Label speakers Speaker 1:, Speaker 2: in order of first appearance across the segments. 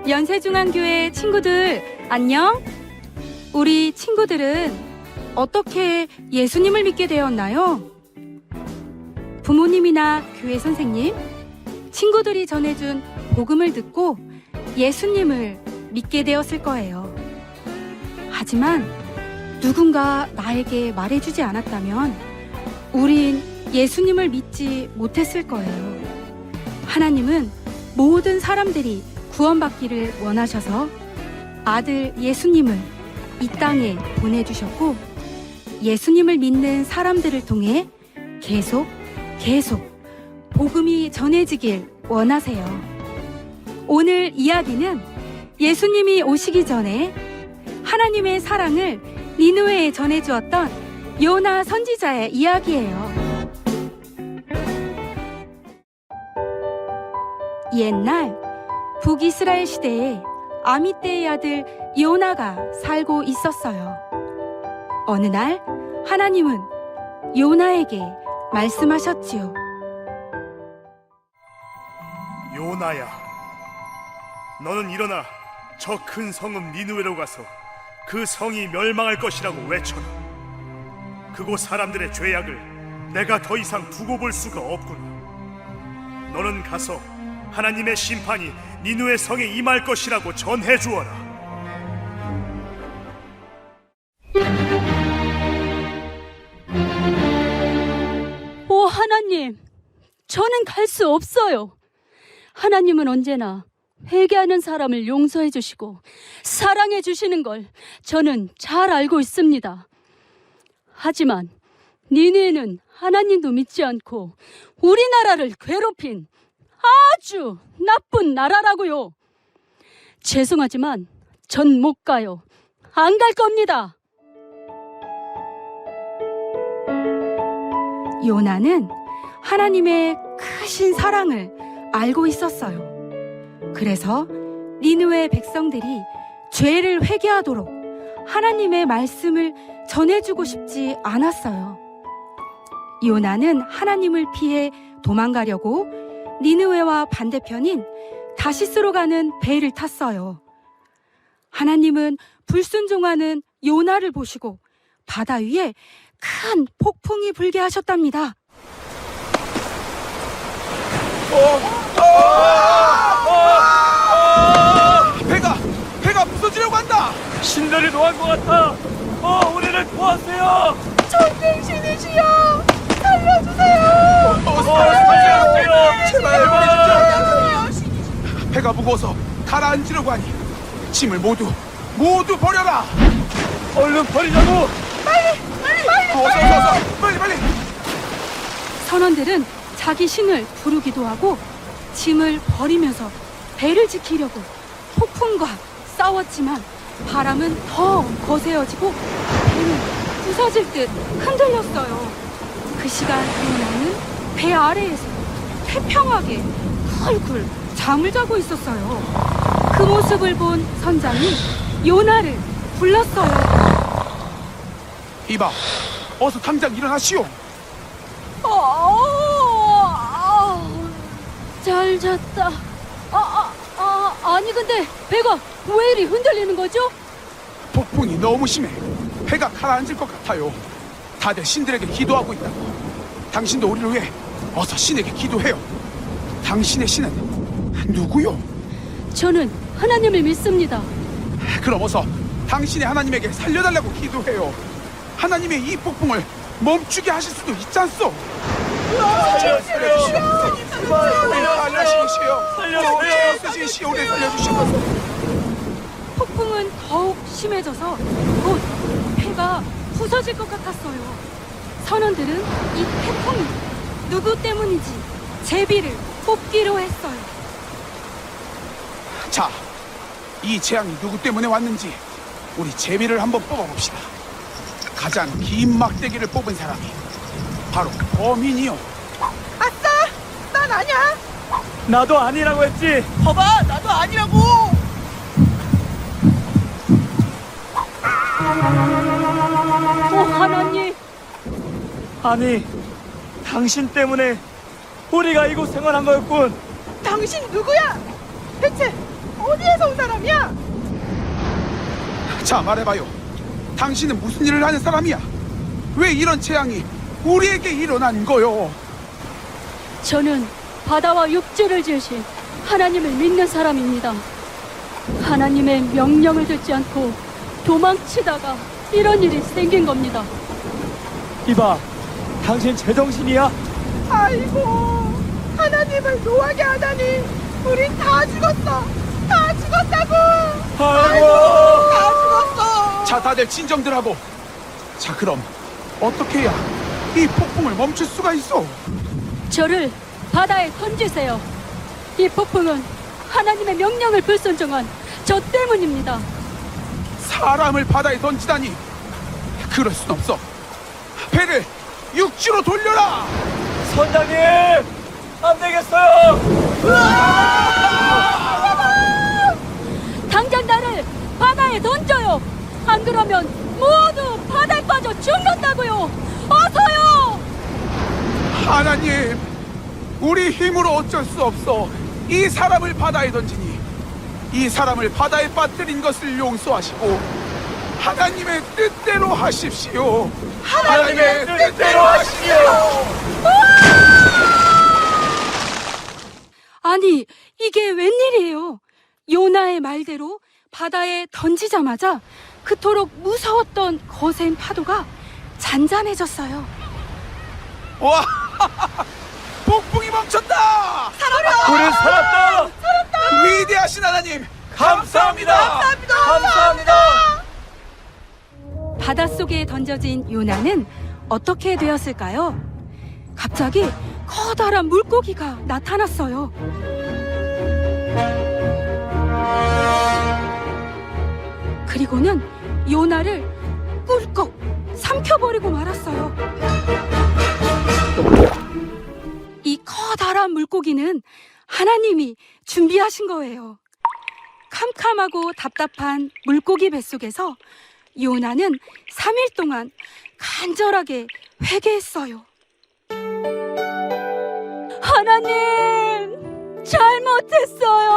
Speaker 1: 연세중앙교회 친구들 안녕? 우리 친구들은 어떻게 예수님을 믿게 되었나요? 부모님이나 교회 선생님, 친구들이 전해준 복음을 듣고 예수님을 믿게 되었을 거예요. 하지만 누군가 나에게 말해주지 않았다면 우린 예수님을 믿지 못했을 거예요. 하나님은 모든 사람들이 구원받기를 원하셔서 아들 예수님을 이 땅에 보내주셨고 예수님을 믿는 사람들을 통해 계속 복음이 전해지길 원하세요. 오늘 이야기는 예수님이 오시기 전에 하나님의 사랑을 니느웨에 전해주었던 요나 선지자의 이야기예요. 옛날 북이스라엘 시대에 아미떼의 아들 요나가 살고 있었어요. 어느 날 하나님은 요나에게 말씀하셨지요.
Speaker 2: 요나야, 너는 일어나 저 큰 성읍 니느웨로 가서 그 성이 멸망할 것이라고 외쳐라. 그곳 사람들의 죄악을 내가 더 이상 두고 볼 수가 없구나. 너는 가서 하나님의 심판이 니느웨 성에 임할 것이라고 전해 주어라.
Speaker 3: 오 하나님, 저는 갈 수 없어요. 하나님은 언제나 회개하는 사람을 용서해 주시고 사랑해 주시는 걸 저는 잘 알고 있습니다. 하지만 니느웨는 하나님도 믿지 않고 우리나라를 괴롭힌 아주 나쁜 나라라고요. 죄송하지만 전 못 가요. 안 갈 겁니다.
Speaker 1: 요나는 하나님의 크신 사랑을 알고 있었어요. 그래서 니느웨 백성들이 죄를 회개하도록 하나님의 말씀을 전해주고 싶지 않았어요. 요나는 하나님을 피해 도망가려고 니느웨와 반대편인 다시스로 가는 배를 탔어요. 하나님은 불순종하는 요나를 보시고 바다 위에 큰 폭풍이 불게 하셨답니다.
Speaker 4: 배가 부서지려고 한다.
Speaker 5: 신들이 노한 것 같아. 우리를 도와주세요.
Speaker 3: 전쟁신이시여 살려주세요.
Speaker 5: 살려주세요.
Speaker 4: 제발. 배가 무거워서 가라앉으려고 하니 짐을 모두 버려라.
Speaker 5: 얼른 버리자고.
Speaker 4: 어서 빨리.
Speaker 1: 선원들은 자기 신을 부르기도 하고 짐을 버리면서 배를 지키려고 폭풍과 싸웠지만 바람은 더 거세어지고 배는 부서질 듯 흔들렸어요. 그 시간 요나는 배 아래에서 태평하게 쿨쿨 잠을 자고 있었어요. 그 모습을 본 선장이 요나를 불렀어요.
Speaker 4: 이봐, 어서 당장 일어나시오.
Speaker 3: 잘 잤다. 아니 근데 배가 왜 이리 흔들리는 거죠?
Speaker 4: 폭풍이 너무 심해. 배가 가라앉을 것 같아요. 다들 신들에게 기도하고 있다고. 당신도 우리를 위해 어서 신에게 기도해요. 당신의 신은 누구요?
Speaker 3: 저는 하나님을 믿습니다.
Speaker 4: 그럼 어서 당신의 하나님에게 살려달라고 기도해요. 하나님의 이 폭풍을 멈추게 하실 수도 있지 않소? 살려주시오.
Speaker 1: 폭풍은 더욱 심해져서 곧 배가 부서질 것 같았어요. 선원들은 이 태풍이 누구 때문인지 제비를 뽑기로 했어요.
Speaker 4: 자, 이 재앙이 누구 때문에 왔는지 우리 제비를 한번 뽑아봅시다. 가장 긴 막대기를 뽑은 사람이 바로 범인이요.
Speaker 6: 아싸! 난 아니야!
Speaker 5: 나도 아니라고 했지.
Speaker 6: 봐봐! 나도 아니라고!
Speaker 3: 하나님,
Speaker 5: 아니, 당신 때문에 우리가 이곳 생활한 거였군.
Speaker 6: 당신 누구야? 대체 어디에서 온 사람이야?
Speaker 4: 자, 말해봐요. 당신은 무슨 일을 하는 사람이야? 왜 이런 재앙이 우리에게 일어난 거요?
Speaker 3: 저는 바다와 육지를 지으신 하나님을 믿는 사람입니다. 하나님의 명령을 듣지 않고 도망치다가 이런 일이 생긴 겁니다.
Speaker 5: 이봐, 당신 제정신이야?
Speaker 6: 아이고, 하나님을 노하게 하다니 우린 다 죽었어. 다 죽었다고.
Speaker 5: 아이고.
Speaker 6: 다 죽었어.
Speaker 4: 자, 다들 진정들 하고. 자, 그럼 어떻게 해야 이 폭풍을 멈출 수가 있어?
Speaker 3: 저를 바다에 던지세요. 이 폭풍은 하나님의 명령을 불순종한 저 때문입니다.
Speaker 4: 사람을 바다에 던지다니. 그럴 순 없어. 배를 육지로 돌려라.
Speaker 5: 선장님, 안 되겠어요.
Speaker 3: 당장 나를 바다에 던져요. 안 그러면 모두 바다에 빠져 죽는다고요. 어서요.
Speaker 4: 하나님, 우리 힘으로 어쩔 수 없어 이 사람을 바다에 던지니 이 사람을 바다에 빠뜨린 것을 용서하시고 하나님의 뜻대로 하십시오. 하나님의 뜻대로 하시오.
Speaker 1: 아니, 이게 웬일이에요? 요나의 말대로 바다에 던지자마자 그토록 무서웠던 거센 파도가 잔잔해졌어요.
Speaker 4: 와, 폭풍이 멈췄다.
Speaker 5: 우리 살았다.
Speaker 4: 위대하신 하나님,
Speaker 5: 감사합니다. 감사합니다.
Speaker 1: 바닷속에 던져진 요나는 어떻게 되었을까요? 갑자기 커다란 물고기가 나타났어요. 그리고는 요나를 꿀꺽 삼켜버리고 말았어요. 이 커다란 물고기는 하나님이 준비하신 거예요. 캄캄하고 답답한 물고기 뱃속에서 요나는 3일 동안 간절하게 회개했어요.
Speaker 3: 하나님, 잘못했어요.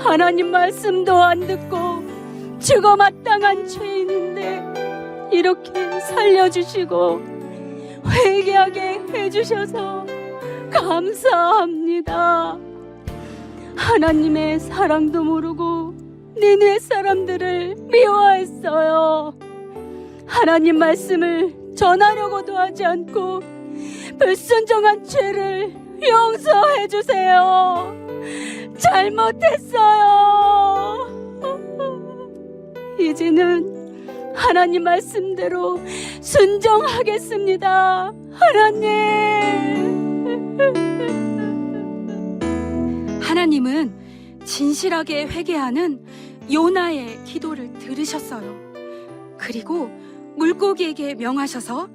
Speaker 3: 하나님 말씀도 안 듣고 죽어 마땅한 죄인인데 이렇게 살려주시고 회개하게 해주셔서 감사합니다. 하나님의 사랑도 모르고 니네 사람들을 미워했어요. 하나님 말씀을 전하려고도 하지 않고 불순종한 죄를 용서해 주세요. 잘못했어요. 이제는 하나님 말씀대로 순종하겠습니다.
Speaker 1: 하나님은 진실하게 회개하는 요나의 기도를 들으셨어요. 그리고 물고기에게 명하셔서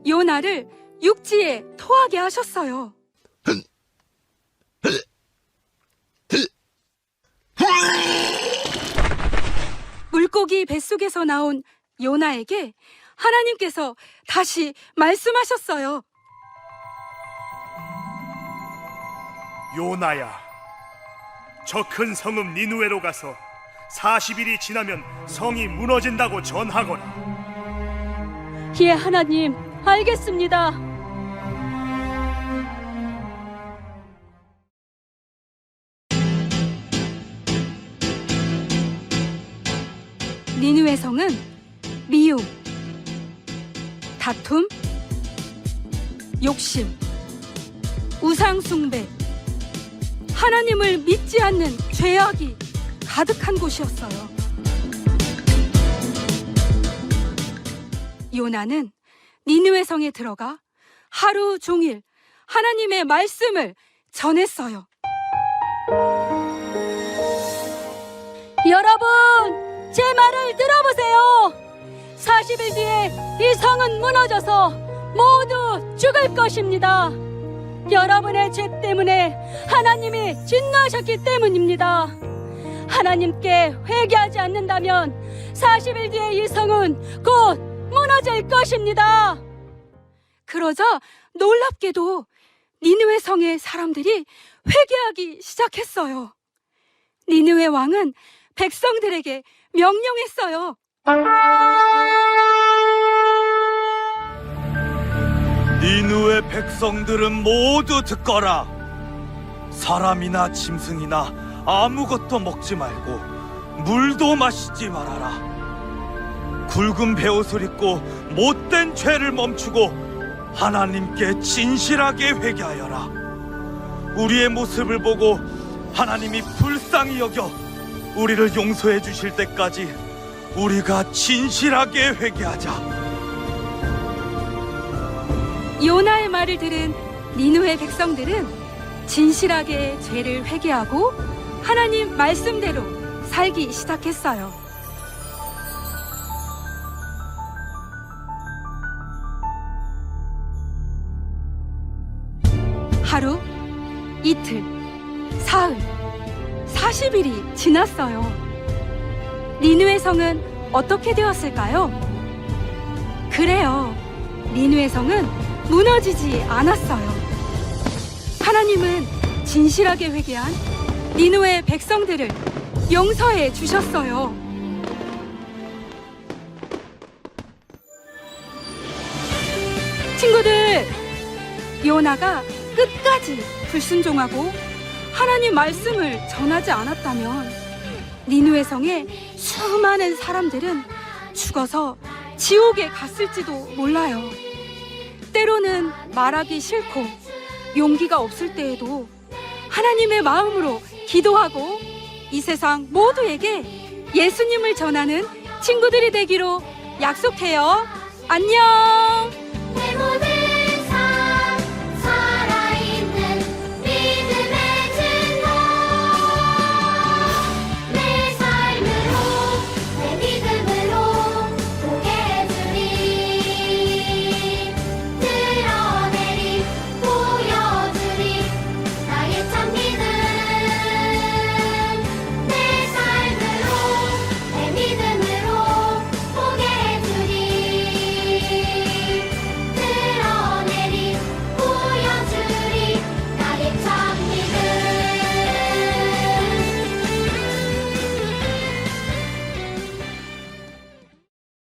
Speaker 1: 요나를 육지에 토하게 하셨어요. 물고기 뱃속에서 나온 요나에게 하나님께서 다시 말씀하셨어요.
Speaker 2: 요나야, 저 큰 성읍 니누에로 가서 40일이 지나면 성이 무너진다고 전하거라.
Speaker 3: 예, 하나님, 알겠습니다.
Speaker 1: 니느웨 성은 미움, 다툼, 욕심, 우상 숭배, 하나님을 믿지 않는 죄악이 가득한 곳이었어요. 요나는 니느웨 성에 들어가 하루 종일 하나님의 말씀을 전했어요.
Speaker 3: 여러분, 제 말을 들어보세요. 40일 뒤에 이 성은 무너져서 모두 죽을 것입니다. 여러분의 죄 때문에 하나님이 진노하셨기 때문입니다. 하나님께 회개하지 않는다면 40일 뒤에 이 성은 곧 무너질 것입니다.
Speaker 1: 그러자 놀랍게도 니느웨 성의 사람들이 회개하기 시작했어요. 니느웨 왕은 백성들에게 명령했어요.
Speaker 5: 니느웨 백성들은 모두 듣거라. 사람이나 짐승이나 아무것도 먹지 말고 물도 마시지 말아라. 굵은 베옷을 입고 못된 죄를 멈추고 하나님께 진실하게 회개하여라. 우리의 모습을 보고 하나님이 불쌍히 여겨 우리를 용서해 주실 때까지 우리가 진실하게 회개하자.
Speaker 1: 요나의 말을 들은 니느웨 백성들은 진실하게 죄를 회개하고 하나님 말씀대로 살기 시작했어요. 하루, 이틀, 사흘, 40일이 지났어요. 니느웨 성은 어떻게 되었을까요? 그래요. 니느웨 성은 무너지지 않았어요. 하나님은 진실하게 회개한 니느웨 백성들을 용서해 주셨어요. 친구들, 요나가 끝까지 불순종하고 하나님 말씀을 전하지 않았다면 니느웨 성의 수많은 사람들은 죽어서 지옥에 갔을지도 몰라요. 때로는 말하기 싫고 용기가 없을 때에도 하나님의 마음으로 기도하고 이 세상 모두에게 예수님을 전하는 친구들이 되기로 약속해요. 안녕!